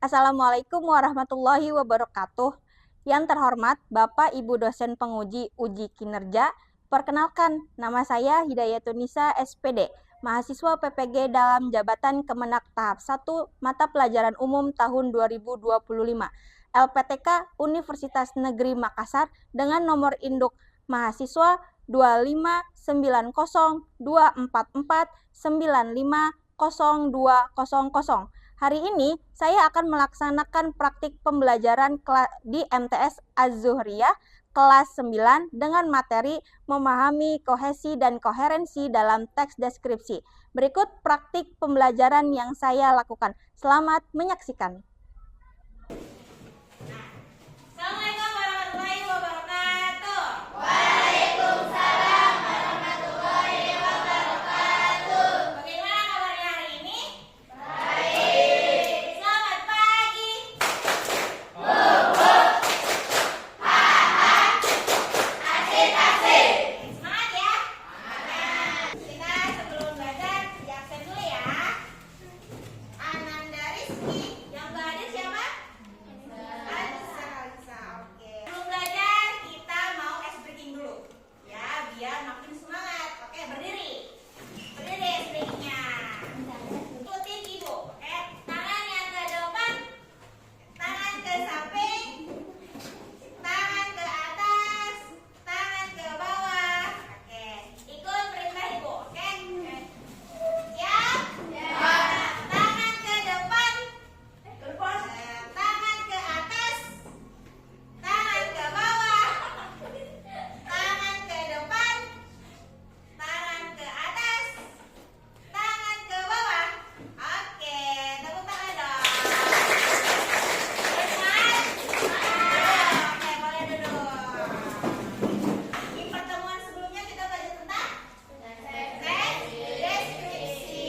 Assalamualaikum warahmatullahi wabarakatuh. Yang terhormat Bapak Ibu dosen penguji uji kinerja, perkenalkan nama saya Hidayatunisa SPD, mahasiswa PPG dalam jabatan Kemenak tahap 1 mata pelajaran umum tahun 2025, LPTK Universitas Negeri Makassar dengan nomor induk mahasiswa 2594244950200. Hari ini saya akan melaksanakan praktik pembelajaran di MTS Az-Zuhriyah kelas 9 dengan materi memahami kohesi dan koherensi dalam teks deskripsi. Berikut praktik pembelajaran yang saya lakukan. Selamat menyaksikan. Assalamualaikum warahmatullahi wabarakatuh. Waalaikumsalam warahmatullahi wabarakatuh. Bagaimana kabarnya hari ini? Baik. Selamat pagi. Asik asik. Semangat ya. Kita sebelum belajar di absen dulu ya. Ananda Rizky. Yang gak hadir siapa? Alisa. Oke. Sebelum belajar kita mau ice breaking dulu. Ya, biar makin semangat. Oke, berdiri. Berdiri ice breakingnya. Ikutin ibu. Oke, tangan yang ke depan, tangan ke samping, tangan ke atas, tangan ke bawah. Oke, ikut perintah ibu. Oke. Siap? Tangan ke depan, tangan ke atas, tangan ke bawah, tangan ke depan, tangan ke atas, tangan ke bawah. Oke, tepuk tangan dong. Semangat? Oke, boleh duduk. Di pertemuan sebelumnya kita belajar tentang teks deskripsi.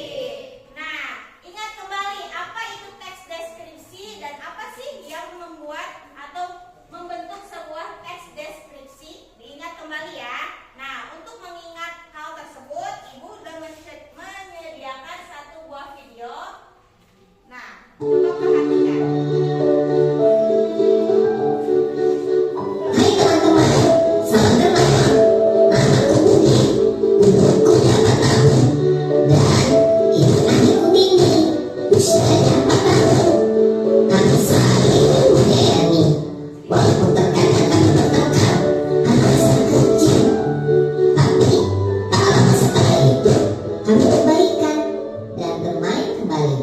Nah, ingat kembali apa itu teks deskripsi dan apa sih yang membuat atau membentuk sebuah teks deskripsi? Diingat kembali ya. Nah, untuk mengingat hal tersebut, Ibu sudah menyediakan satu buah video. Nah, coba perhatikan. Hai teman-teman, salam kenal. Namaku Budi, umurku 8 tahun, dan ini adikku Bini, usianya 4 tahun. Kami saling menyayangi, walaupun terkadang kami bertengkar karena kecil. Tapi tak lama setelah itu, kami berbaikan dan bermain kembali.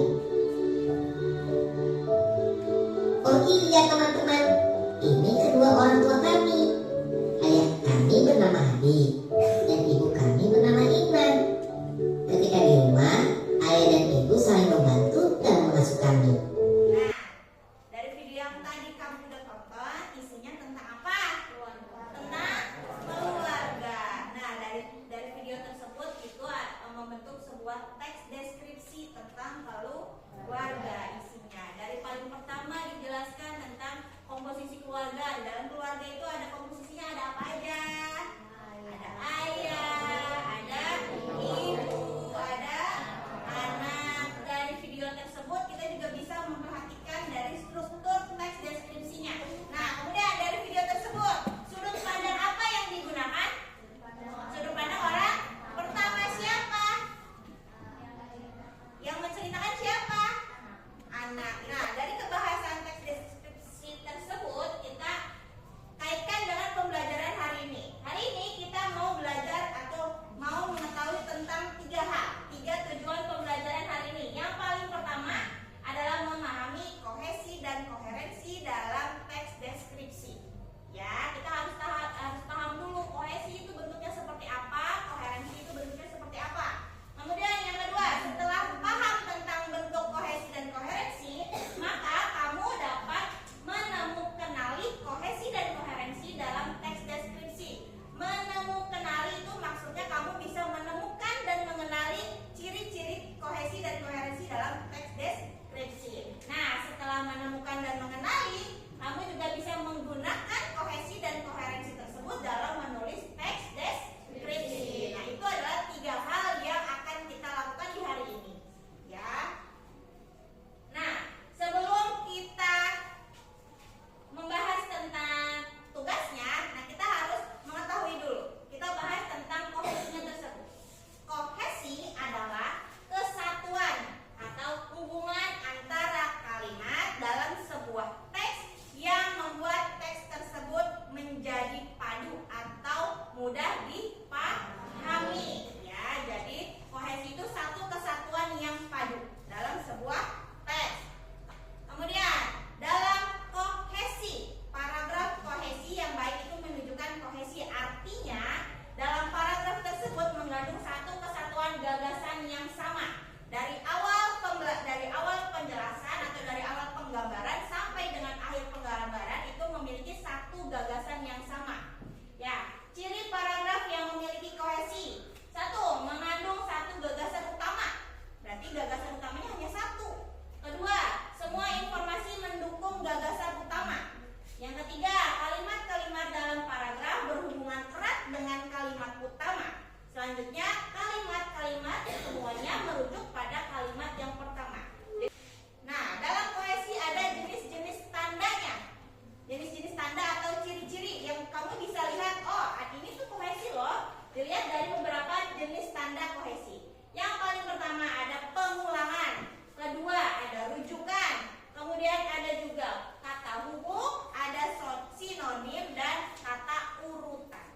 Oh iya teman-teman, ini kedua orang tua kami. Ayah kami bernama Hadi dan ibu kami bernama Iman. Ketika di rumah, ayah dan ibu saling membantu dan mengasuh kami. Nah, dari video yang tadi kamu udah tonton, isinya tentang apa? Tentang keluarga. Nah, dari video tersebut itu membentuk sebuah teks deskripsi tentang keluarga isinya. Dari paling pertama dijelaskan tentang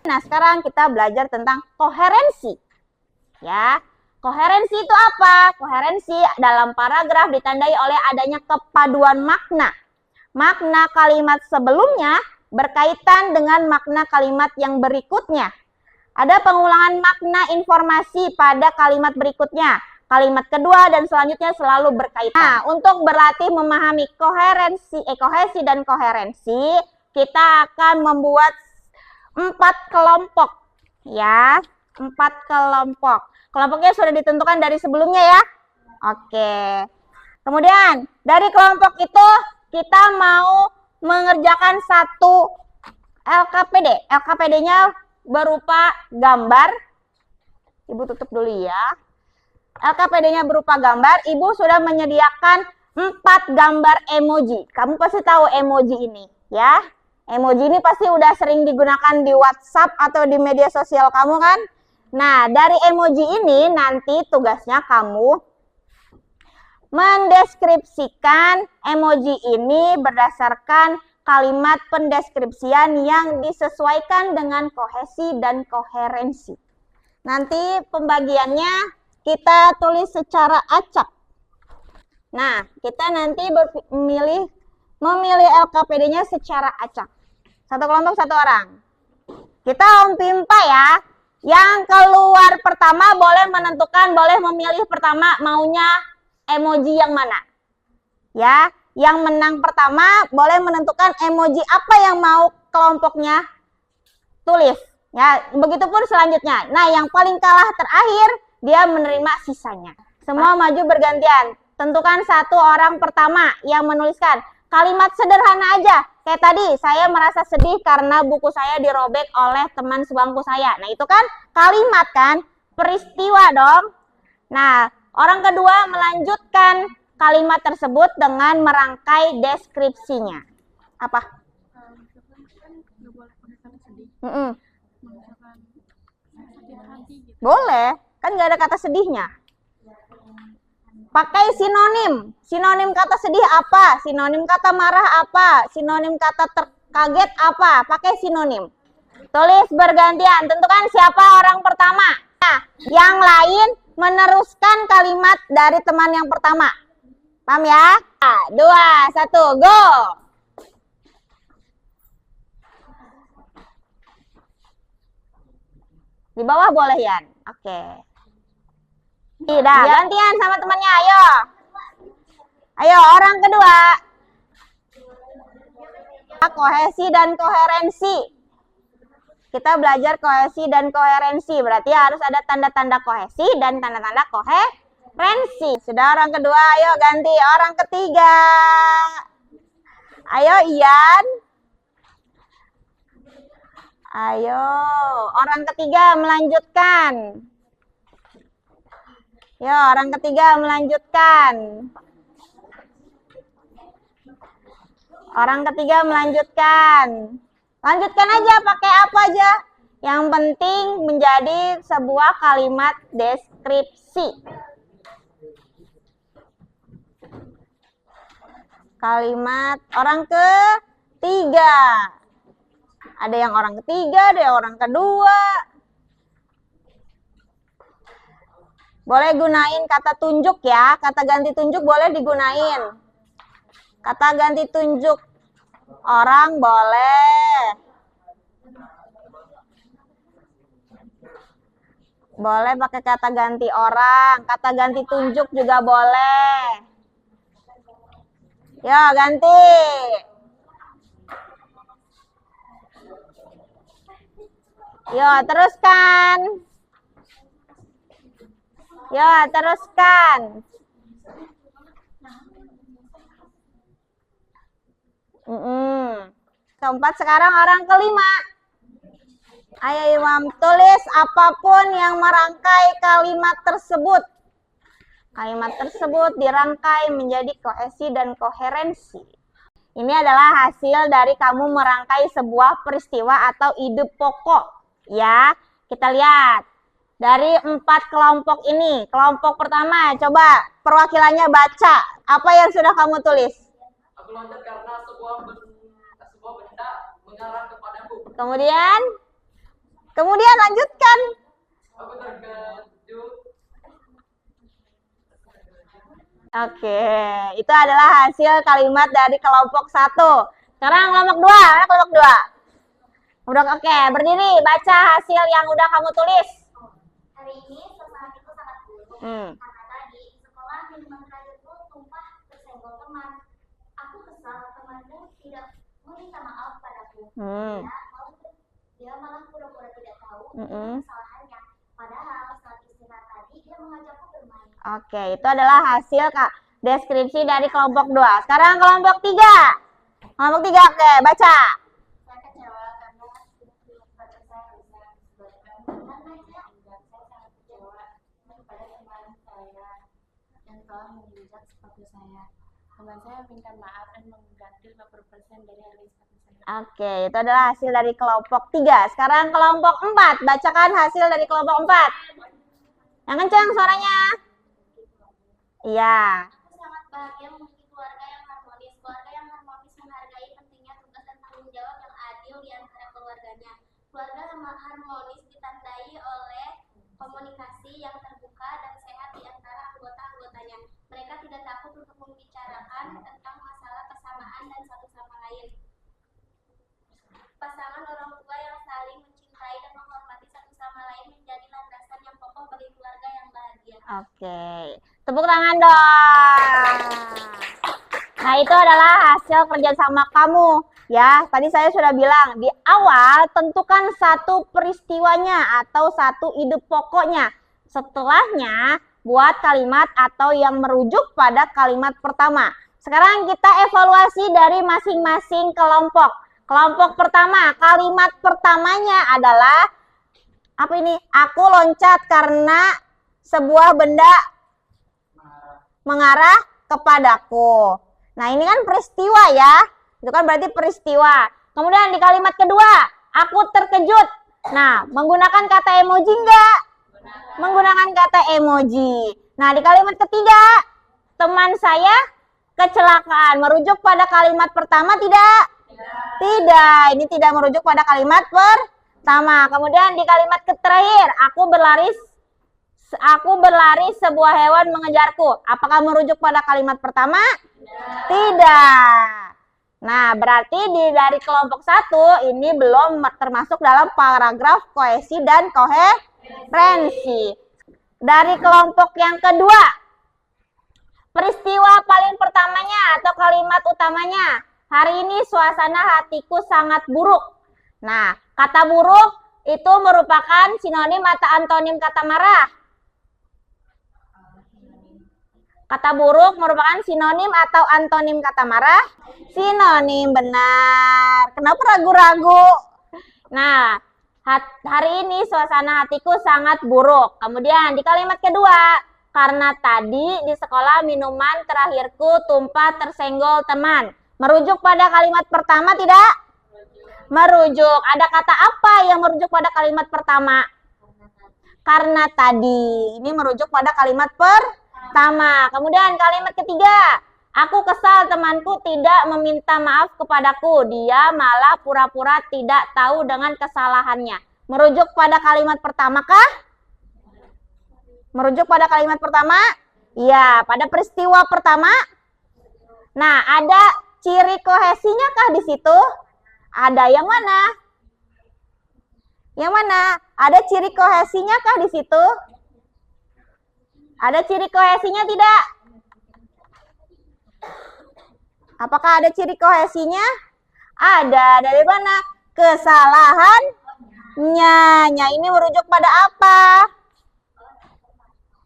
Nah, sekarang kita belajar tentang koherensi. Ya, koherensi itu apa? Koherensi dalam paragraf ditandai oleh adanya kepaduan makna. Makna kalimat sebelumnya berkaitan dengan makna kalimat yang berikutnya. Ada pengulangan makna informasi pada kalimat berikutnya. Kalimat kedua dan selanjutnya selalu berkaitan. Nah, untuk berlatih memahami kohesi dan koherensi, kita akan membuat 4 kelompok. Ya, 4 kelompok. Kelompoknya sudah ditentukan dari sebelumnya ya. Oke. Kemudian, dari kelompok itu kita mau mengerjakan satu LKPD. LKPD-nya berupa gambar. Ibu tutup dulu ya. LKPD-nya berupa gambar. Ibu sudah menyediakan 4 gambar emoji. Kamu pasti tahu emoji ini, ya. Emoji ini pasti udah sering digunakan di WhatsApp atau di media sosial kamu kan? Nah, dari emoji ini nanti tugasnya kamu mendeskripsikan emoji ini berdasarkan kalimat pendeskripsian yang disesuaikan dengan kohesi dan koherensi. Nanti pembagiannya kita tulis secara acak. Nah, kita nanti memilih LKPD-nya secara acak. Satu kelompok satu orang. Kita Pimpa ya. Yang keluar pertama boleh menentukan, boleh memilih pertama maunya emoji yang mana. Ya, yang menang pertama boleh menentukan emoji apa yang mau kelompoknya tulis. Ya, begitupun selanjutnya. Nah, yang paling kalah terakhir dia menerima sisanya. Semua maju bergantian. Tentukan satu orang pertama yang menuliskan kalimat sederhana aja. Kayak tadi, saya merasa sedih karena buku saya dirobek oleh teman sebangku saya. Nah, itu kan kalimat kan? Peristiwa dong. Nah, orang kedua melanjutkan kalimat tersebut dengan merangkai deskripsinya. Apa? Boleh, kan nggak ada kata sedihnya. Pakai sinonim. Sinonim kata sedih apa? Sinonim kata marah apa? Sinonim kata terkaget apa? Pakai sinonim. Tulis bergantian. Tentukan siapa orang pertama. Nah, yang lain meneruskan kalimat dari teman yang pertama. Paham ya? 2, 1, go! Di bawah boleh, Yan. Oke. Tidak, gantian sama temannya, ayo. Ayo, orang kedua. Kohesi dan koherensi. Kita belajar kohesi dan koherensi. Berarti harus ada tanda-tanda kohesi dan tanda-tanda koherensi. Sudah orang kedua, ayo ganti. Orang ketiga. Ayo, Ian. Ayo, orang ketiga melanjutkan. Yo, orang ketiga melanjutkan. Orang ketiga melanjutkan. Lanjutkan aja, pakai apa aja. Yang penting menjadi sebuah kalimat deskripsi. Kalimat orang ketiga. Ada yang orang ketiga, ada yang orang kedua. Boleh gunain kata tunjuk ya. Kata ganti tunjuk boleh digunain. Kata ganti tunjuk orang boleh. Boleh pakai kata ganti orang. Kata ganti tunjuk juga boleh. Yo, ganti. Yo, teruskan. Yo, teruskan. Keempat, sekarang orang kelima. Ayo Imam, tulis apapun yang merangkai kalimat tersebut. Kalimat tersebut dirangkai menjadi kohesi dan koherensi. Ini adalah hasil dari kamu merangkai sebuah peristiwa atau ide pokok. Ya, kita lihat. Dari 4 kelompok ini, kelompok pertama, coba perwakilannya baca. Apa yang sudah kamu tulis? Aku loncat karena sebuah benda mengarah kepadaku. Kemudian? Kemudian lanjutkan. Oke, itu adalah hasil kalimat dari kelompok 1. Sekarang kelompok 2, mana kelompok 2? Udah oke, berdiri, baca hasil yang udah kamu tulis. Hari ini suasana itu sangat buruk karena tadi di sekolah minuman terakhirku tumpah tersenggol teman. Aku kesal temanku tidak meminta maaf padaku. Dia malah pura-pura tidak tahu kesalahannya. Padahal saat istirahat tadi dia mengajakku bermain. Oke, itu adalah hasil deskripsi dari kelompok 2. Sekarang kelompok 3. Kelompok 3, oke, baca. Saya kecewa karena sepatu saya rusak. Benar saja, saya sangat kecewa kepada teman saya yang telah menginjak sepatu saya. Teman saya minta maaf dan mengganti 50% dari harga sepatu saya. Oke, itu adalah hasil dari kelompok 3. Sekarang kelompok 4. Bacakan hasil dari kelompok 4. Yang kencang suaranya. Iya. Aku sangat bahagia memiliki keluarga yang harmonis. Keluarga yang harmonis menghargai pentingnya tugas dan tanggung jawab yang adil di antara keluarganya. Keluarga yang harmonis ditandai oleh komunikasi yang terbuka dan sehat di antara anggota-anggotanya. Mereka tidak takut untuk membicarakan tentang masalah kesamaan dan satu sama lain. Pasangan orang tua yang saling mencintai dan menghormati satu sama lain menjadi landasan yang kokoh bagi keluarga yang bahagia. Oke, tepuk tangan dong. Nah, itu adalah hasil kerjasama kamu. Ya, tadi saya sudah bilang, di awal tentukan satu peristiwanya atau satu ide pokoknya. Setelahnya, buat kalimat atau yang merujuk pada kalimat pertama. Sekarang kita evaluasi dari masing-masing kelompok. Kelompok pertama, kalimat pertamanya adalah, apa ini? Aku loncat karena sebuah benda mengarah kepadaku. Nah, ini kan peristiwa ya. Itu kan berarti peristiwa. Kemudian di kalimat kedua, aku terkejut. Nah, menggunakan kata emoji enggak? Menggunakan kata emoji. Nah, di kalimat ketiga, teman saya kecelakaan. Merujuk pada kalimat pertama tidak? Tidak. Ini tidak merujuk pada kalimat pertama. Kemudian di kalimat terakhir, aku berlari sebuah hewan mengejarku. Apakah merujuk pada kalimat pertama? Tidak. Nah, berarti dari kelompok 1 ini belum termasuk dalam paragraf koesi dan koherensi. Dari kelompok yang kedua, peristiwa paling pertamanya atau kalimat utamanya. Hari ini suasana hatiku sangat buruk. Nah, kata buruk itu merupakan sinonim atau antonim kata marah. Kata buruk merupakan sinonim atau antonim kata marah? Sinonim, benar. Kenapa ragu-ragu? Nah, hari ini suasana hatiku sangat buruk. Kemudian di kalimat kedua, karena tadi di sekolah minuman terakhirku tumpah tersenggol teman. Merujuk pada kalimat pertama tidak? Merujuk. Ada kata apa yang merujuk pada kalimat pertama? Karena tadi. Ini merujuk pada kalimat pertama. Kemudian kalimat ketiga. Aku kesal temanku tidak meminta maaf kepadaku. Dia malah pura-pura tidak tahu dengan kesalahannya. Merujuk pada kalimat pertama kah? Merujuk pada kalimat pertama? Iya, pada peristiwa pertama. Nah, ada ciri kohesinya kah di situ? Ada yang mana? Yang mana? Ada ciri kohesinya kah di situ? Ada ciri kohesinya tidak? Apakah ada ciri kohesinya? Ada. Dari mana? Kesalahannya. Nya ini merujuk pada apa?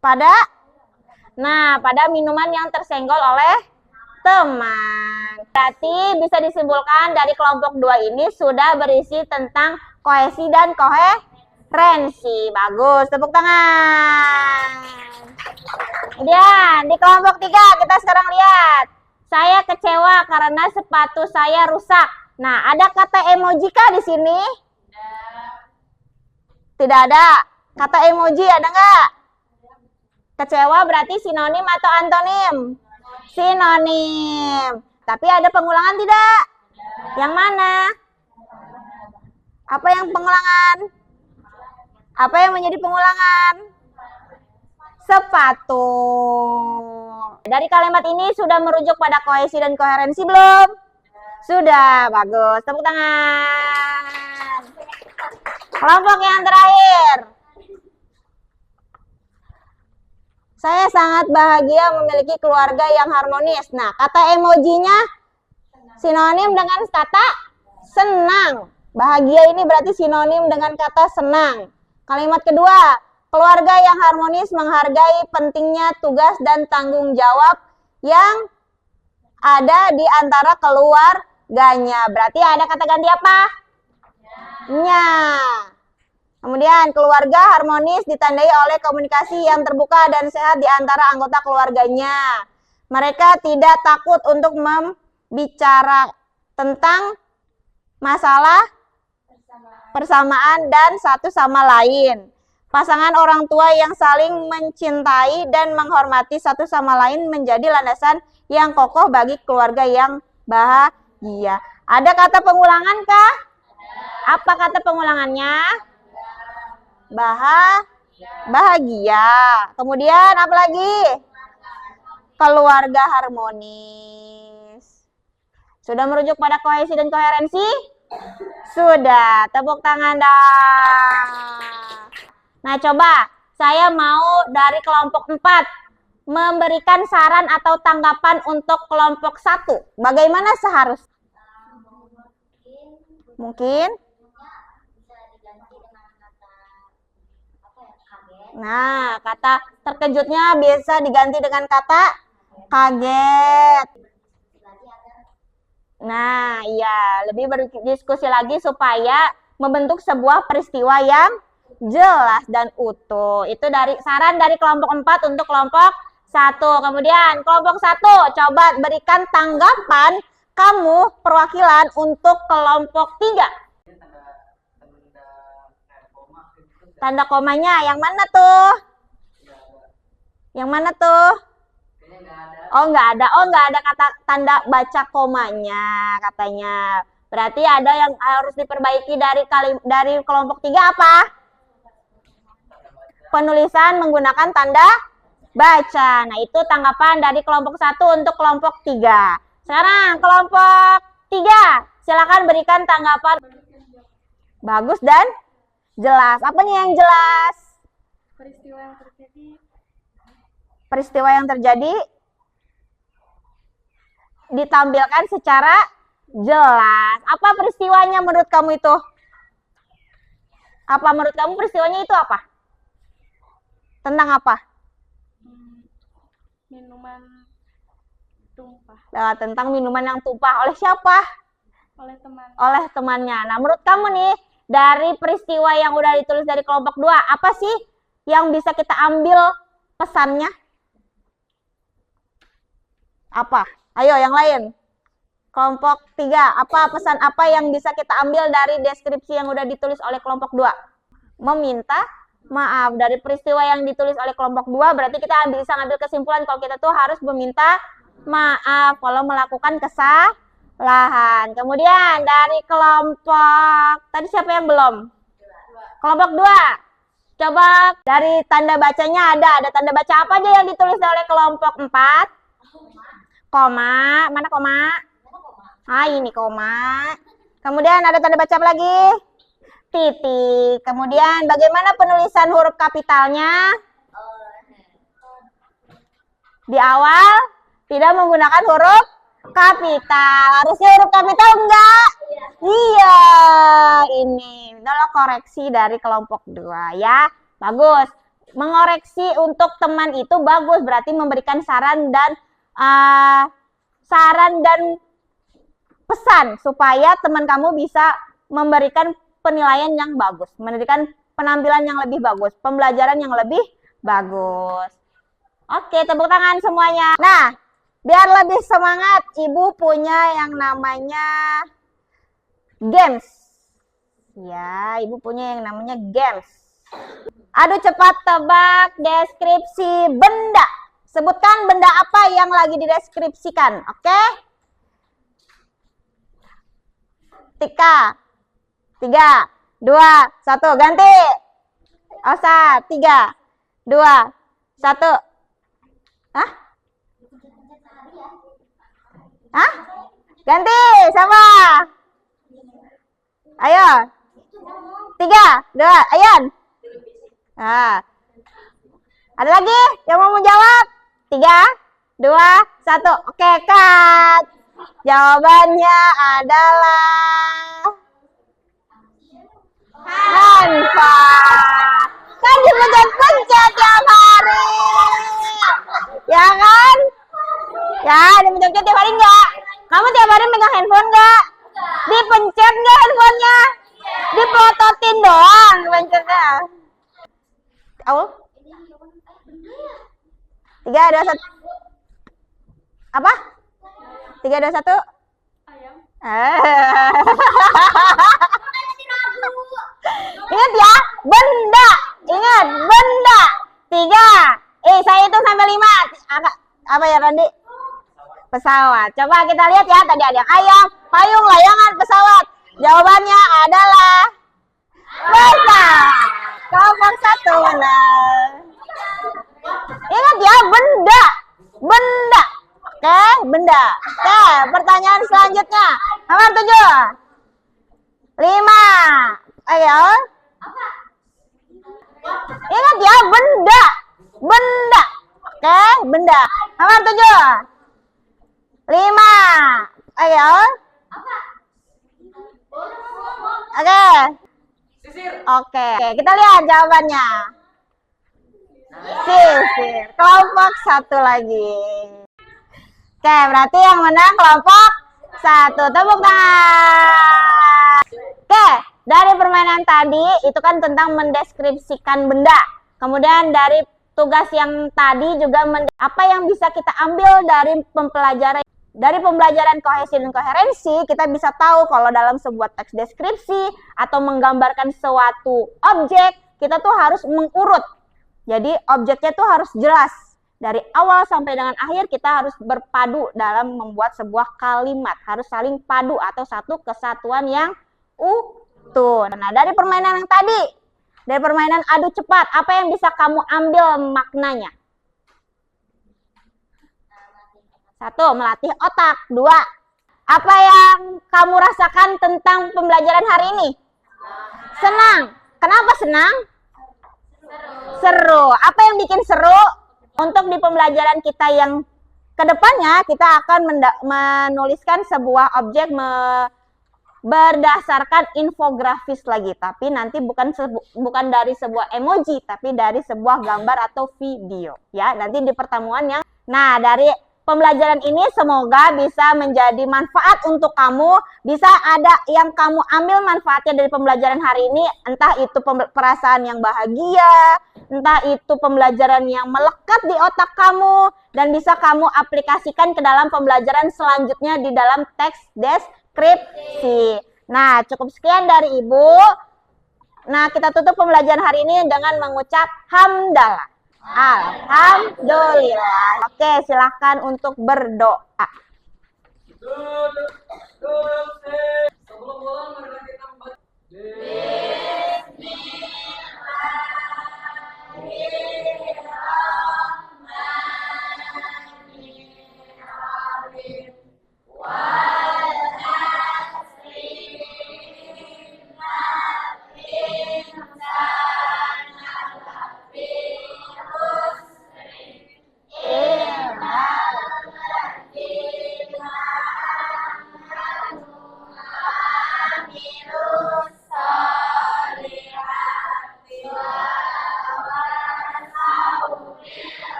Pada minuman yang tersenggol oleh teman. Berarti bisa disimpulkan dari kelompok 2 ini sudah berisi tentang kohesi dan koherensi. Bagus, tepuk tangan. Kemudian di kelompok 3 kita sekarang lihat. Saya kecewa karena sepatu saya rusak. Nah, ada kata emoji kah di sini? Tidak ada. Kata emoji ada nggak? Kecewa berarti sinonim atau antonim? Sinonim. Tapi ada pengulangan tidak? Yang mana? Apa yang pengulangan? Apa yang menjadi pengulangan? Sepatu. Dari kalimat ini sudah merujuk pada kohesi dan koherensi belum? Sudah, bagus. Tepuk tangan. Kelompok yang terakhir. Saya sangat bahagia memiliki keluarga yang harmonis. Nah, kata emojinya sinonim dengan kata senang. Bahagia ini berarti sinonim dengan kata senang. Kalimat kedua, keluarga yang harmonis menghargai pentingnya tugas dan tanggung jawab yang ada di antara keluarganya. Berarti ada kata ganti apa? Nya. Kemudian, keluarga harmonis ditandai oleh komunikasi yang terbuka dan sehat di antara anggota keluarganya. Mereka tidak takut untuk membicara tentang masalah persamaan dan satu sama lain. Pasangan orang tua yang saling mencintai dan menghormati satu sama lain menjadi landasan yang kokoh bagi keluarga yang bahagia. Ada kata pengulangan kah? Apa kata pengulangannya? Bahagia. Kemudian apa lagi? Keluarga harmonis. Sudah merujuk pada kohesi dan koherensi? Sudah. Tepuk tangan dah. Nah, coba saya mau dari kelompok 4 memberikan saran atau tanggapan untuk kelompok 1. Bagaimana seharusnya? Mungkin? Nah, kata terkejutnya bisa diganti dengan kata kaget. Nah, iya, lebih berdiskusi lagi supaya membentuk sebuah peristiwa yang jelas dan utuh. Itu dari saran dari kelompok 4 untuk kelompok 1. Kemudian kelompok 1, coba berikan tanggapan kamu perwakilan untuk kelompok 3. Tanda komanya yang mana tuh? Yang mana tuh? Oh, nggak ada. Oh, nggak ada kata tanda baca komanya katanya. Berarti ada yang harus diperbaiki dari kelompok 3 apa? Penulisan menggunakan tanda baca. Nah, itu tanggapan dari kelompok 1 untuk kelompok 3. Sekarang kelompok 3, silakan berikan tanggapan bagus dan jelas. Apanya yang jelas? Peristiwa yang terjadi ditampilkan secara jelas. Apa peristiwanya menurut kamu itu? Apa menurut kamu peristiwanya itu apa? Tentang apa? Minuman tumpah. Nah, tentang minuman yang tumpah oleh siapa? Oleh teman. Oleh temannya. Nah, menurut kamu nih, dari peristiwa yang udah ditulis dari kelompok 2, apa sih yang bisa kita ambil pesannya? Apa? Ayo yang lain. Kelompok 3, apa pesan apa yang bisa kita ambil dari deskripsi yang udah ditulis oleh kelompok 2? Meminta maaf. Dari peristiwa yang ditulis oleh kelompok 2, berarti kita bisa ambil kesimpulan kalau kita tuh harus meminta maaf kalau melakukan kesalahan. Kemudian dari kelompok, tadi siapa yang belum? Kelompok 2. Coba dari tanda bacanya ada tanda baca apa aja yang ditulis oleh kelompok 4? Koma, mana koma? Ah, ini koma. Kemudian ada tanda baca apa lagi? Titik. Kemudian bagaimana penulisan huruf kapitalnya? Di awal tidak menggunakan huruf kapital. Harusnya huruf kapital enggak? Iya. Ini adalah koreksi dari kelompok 2 ya. Bagus. Mengoreksi untuk teman itu bagus. Berarti memberikan saran dan pesan supaya teman kamu bisa memberikan penilaian yang bagus, memberikan penampilan yang lebih bagus, pembelajaran yang lebih bagus. Oke, tepuk tangan semuanya. Nah, biar lebih semangat, Ibu punya yang namanya games. Ya, Ibu punya yang namanya games. Adu cepat tebak deskripsi benda. Sebutkan benda apa yang lagi dideskripsikan, oke? 3, 2, 1, ganti. Osa, 3, 2, 1. Hah? Hah? Ganti, siapa? Ayo. 3, 2, Ayan. Nah. Ada lagi yang mau menjawab? 3, 2, 1. Oke, cut. Jawabannya adalah manfaat. Kan dipencet-pencet tiap hari. Ya kan? Ya, dipencet tiap hari enggak? Kamu tiap hari megang handphone enggak? Dipencet enggak handphonenya? Dipelototin doang pencetnya. Aul? 3, 2, 1. Apa? 3, 2, 1. Ayam. Ingat ya, benda. Ingat, benda. 3. Saya hitung sampai 5. Apa ya, Randi? Pesawat. Coba kita lihat ya, tadi ada ayam, payung, layangan, pesawat. Jawabannya adalah pesawat. Kelompok 1 benar. Ingat ya, benda. Benda. Oke, benda. Oke, pertanyaan selanjutnya. Nomor 7. 5. Ayo. Ingat ya, benda. Benda. Oke, benda. Nomor 7. 5. Ayo. Oke. Oke, kita lihat jawabannya. Sisir. Kelompok 1 lagi. Oke, berarti yang menang kelompok 1. Tepuk tangan. Oke, dari permainan tadi itu kan tentang mendeskripsikan benda. Kemudian dari tugas yang tadi juga apa yang bisa kita ambil dari pembelajaran kohesi dan koherensi, kita bisa tahu kalau dalam sebuah teks deskripsi atau menggambarkan suatu objek, kita tuh harus mengurut. Jadi objeknya tuh harus jelas. Dari awal sampai dengan akhir kita harus berpadu dalam membuat sebuah kalimat. Harus saling padu atau satu kesatuan yang utuh. Nah, dari permainan yang tadi, dari permainan adu cepat, apa yang bisa kamu ambil maknanya? 1. Melatih otak. 2. Apa yang kamu rasakan tentang pembelajaran hari ini? Senang. Kenapa senang? Seru. Apa yang bikin seru? Untuk di pembelajaran kita yang kedepannya, kita akan menuliskan sebuah objek berdasarkan infografis lagi. Tapi nanti bukan dari sebuah emoji, tapi dari sebuah gambar atau video. Ya, nanti di pertemuan yang... Nah, dari pembelajaran ini semoga bisa menjadi manfaat untuk kamu. Bisa ada yang kamu ambil manfaatnya dari pembelajaran hari ini. Entah itu perasaan yang bahagia, entah itu pembelajaran yang melekat di otak kamu, dan bisa kamu aplikasikan ke dalam pembelajaran selanjutnya di dalam teks deskripsi. Nah, cukup sekian dari Ibu. Nah, kita tutup pembelajaran hari ini dengan mengucap hamdalah. Alhamdulillah. Oke, silahkan untuk berdoa.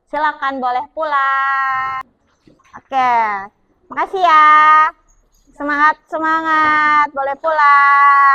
Silakan boleh pulang. Oke, makasih ya. Semangat, semangat. Boleh pulang.